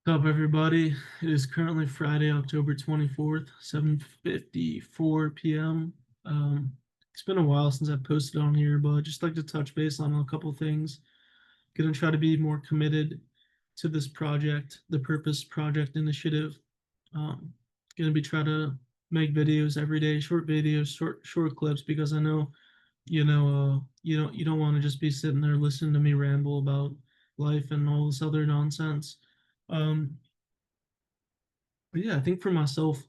What's up, everybody? It is currently Friday, October 24th, 7:54 p.m. It's been a while since I've posted on here, but I'd just like to touch base on a couple things. Gonna try to be more committed to this project, the Purpose Project Initiative. Um, Gonna be trying to make videos every day, short videos, short clips, because I know, you don't want to just be sitting there listening to me ramble about life and all this other nonsense. Um, but yeah, I think for myself,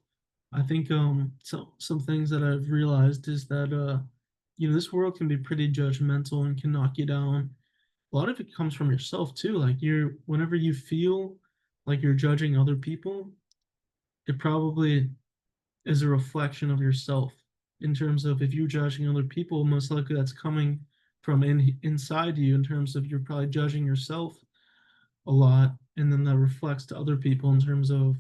I think some things that I've realized is that this world can be pretty judgmental and can knock you down. A lot of it comes from yourself too. Like whenever you feel like you're judging other people, it probably is a reflection of yourself in terms of if you're judging other people, most likely that's coming from inside you in terms of you're probably judging yourself a lot, and then that reflects to other people in terms of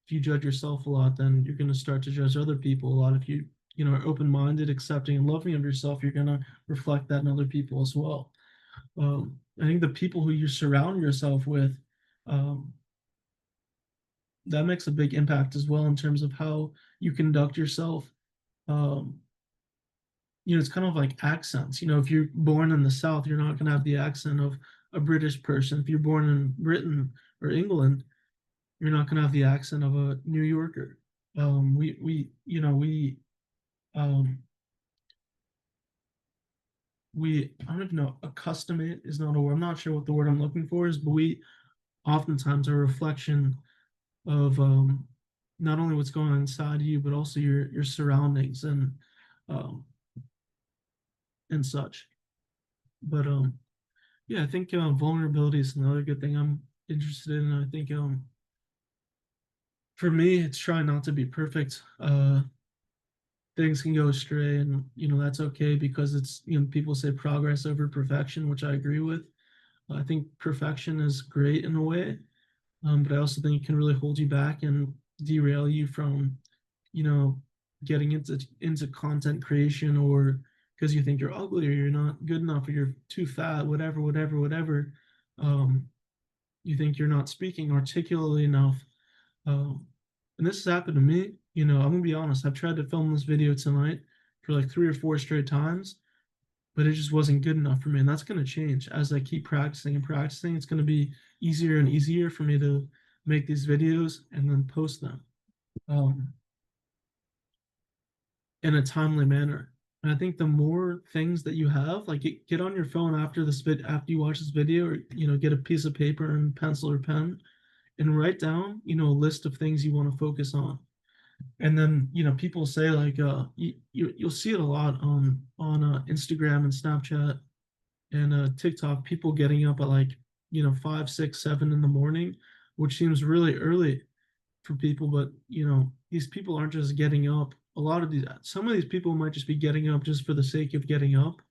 if you judge yourself a lot, then you're going to start to judge other people a lot. If you are open-minded, accepting, and loving of yourself, you're going to reflect that in other people as well. I think the people who you surround yourself with, um, that makes a big impact as well in terms of how you conduct yourself. Um, it's kind of like accents. If you're born in the South, you're not going to have the accent of a British person. If you're born in Britain or England, you're not going to have the accent of a New Yorker. Um, we I don't even know, accustom it is not a word. I'm not sure what the word I'm looking for is, but we oftentimes are a reflection of not only what's going on inside you, but also your surroundings um, and such. But yeah, I think vulnerability is another good thing I'm interested in. I think for me, it's trying not to be perfect. Things can go astray, and that's okay, because it's people say progress over perfection, which I agree with. I think perfection is great in a way, but I also think it can really hold you back and derail you from you know getting into content creation, or because you think you're ugly or you're not good enough or you're too fat, whatever. um, you think you're not speaking articulately enough. um, and this has happened to me. I'm gonna be honest. I've tried to film this video tonight for like 3 or 4 straight times, but it just wasn't good enough for me. And that's gonna change as I keep practicing and practicing. It's gonna be easier and easier for me to make these videos and then post them um, in a timely manner. And I think the more things that you have, like get on your phone after after you watch this video, or get a piece of paper and pencil or pen and write down, a list of things you want to focus on. And then people say, like, you'll see it a lot on Instagram and Snapchat and TikTok, people getting up at like 5, 6, 7 in the morning, which seems really early for people. But these people aren't just getting up. Some of these people might just be getting up just for the sake of getting up.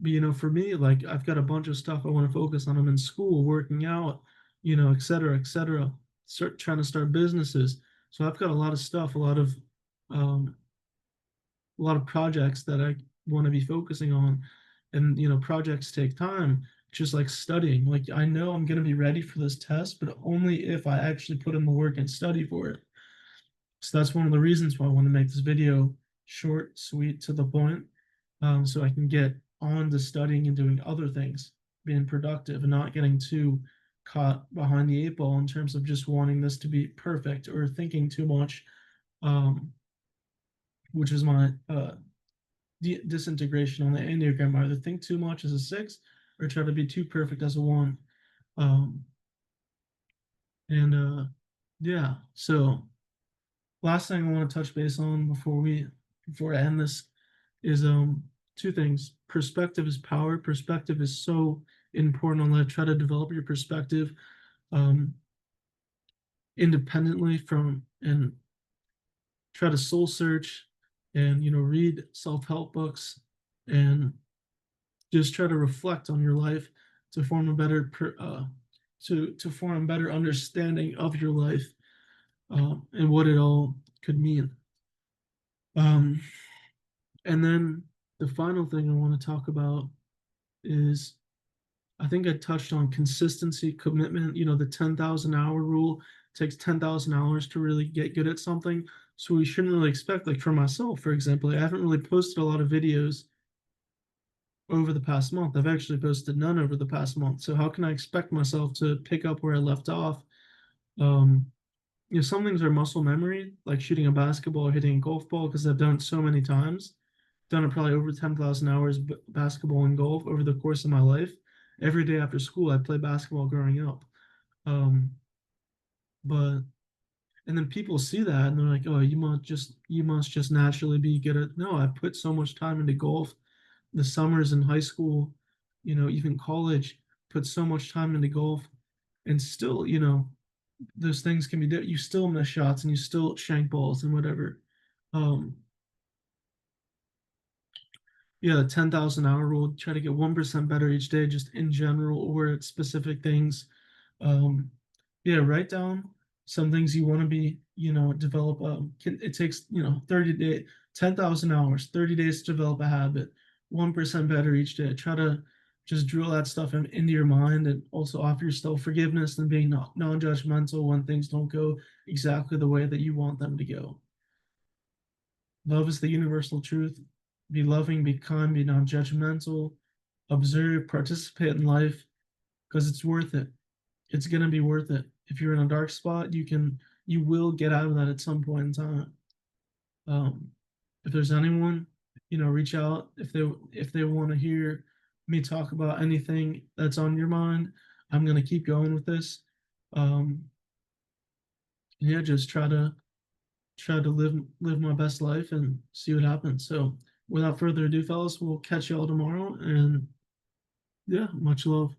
But for me, like, I've got a bunch of stuff I want to focus on. I'm in school, working out, et cetera, et cetera. Start trying to start businesses. So I've got a lot of stuff, um, a lot of projects that I want to be focusing on. And projects take time, just like studying. Like, I know I'm going to be ready for this test, but only if I actually put in the work and study for it. So that's one of the reasons why I want to make this video short, sweet, to the point, so I can get on to studying and doing other things, being productive and not getting too caught behind the eight ball in terms of just wanting this to be perfect or thinking too much, um, which is my disintegration on the Enneagram. Either think too much as a 6 or try to be too perfect as a 1. Um, and yeah, so last thing I want to touch base on before I end this is two things. Perspective is power. Perspective is so important. On that, try to develop your perspective um, independently from, and try to soul search, and read self-help books, and just try to reflect on your life to form a better to form a better understanding of your life, and what it all could mean. Um, and then the final thing I want to talk about is I think I touched on consistency, commitment, the 10,000 hour rule. It takes 10,000 hours to really get good at something. So we shouldn't really expect, like for myself, for example, I haven't really posted a lot of videos over the past month. I've actually posted none over the past month. So how can I expect myself to pick up where I left off? Um, some things are muscle memory, like shooting a basketball or hitting a golf ball, because I've done it so many times. Done it probably over 10,000 hours basketball and golf over the course of my life. Every day after school, I played basketball growing up. Um, but and then people see that and they're like, "Oh, you must just naturally be good at." No, I put so much time into golf. The summers in high school, even college, put so much time into golf, and still, those things can be. You still miss shots and you still shank balls and whatever. Um, yeah, the 10,000 hour rule. Try to get 1% better each day, just in general or at specific things. Um, yeah, write down some things you want to be, develop. It takes, 30 days, 10,000 hours, 30 days to develop a habit, 1% better each day. Try to just drill that stuff into your mind and also offer yourself forgiveness and being non judgmental when things don't go exactly the way that you want them to go. Love is the universal truth. Be loving, be kind, be non judgmental, observe, participate in life because it's worth it. It's going to be worth it. If you're in a dark spot, you will get out of that at some point in time. Um, if there's anyone, reach out if they want to hear me talk about anything that's on your mind. I'm going to keep going with this. Um, yeah, just try to live my best life and see what happens. So without further ado, fellas, we'll catch y'all tomorrow and yeah, much love.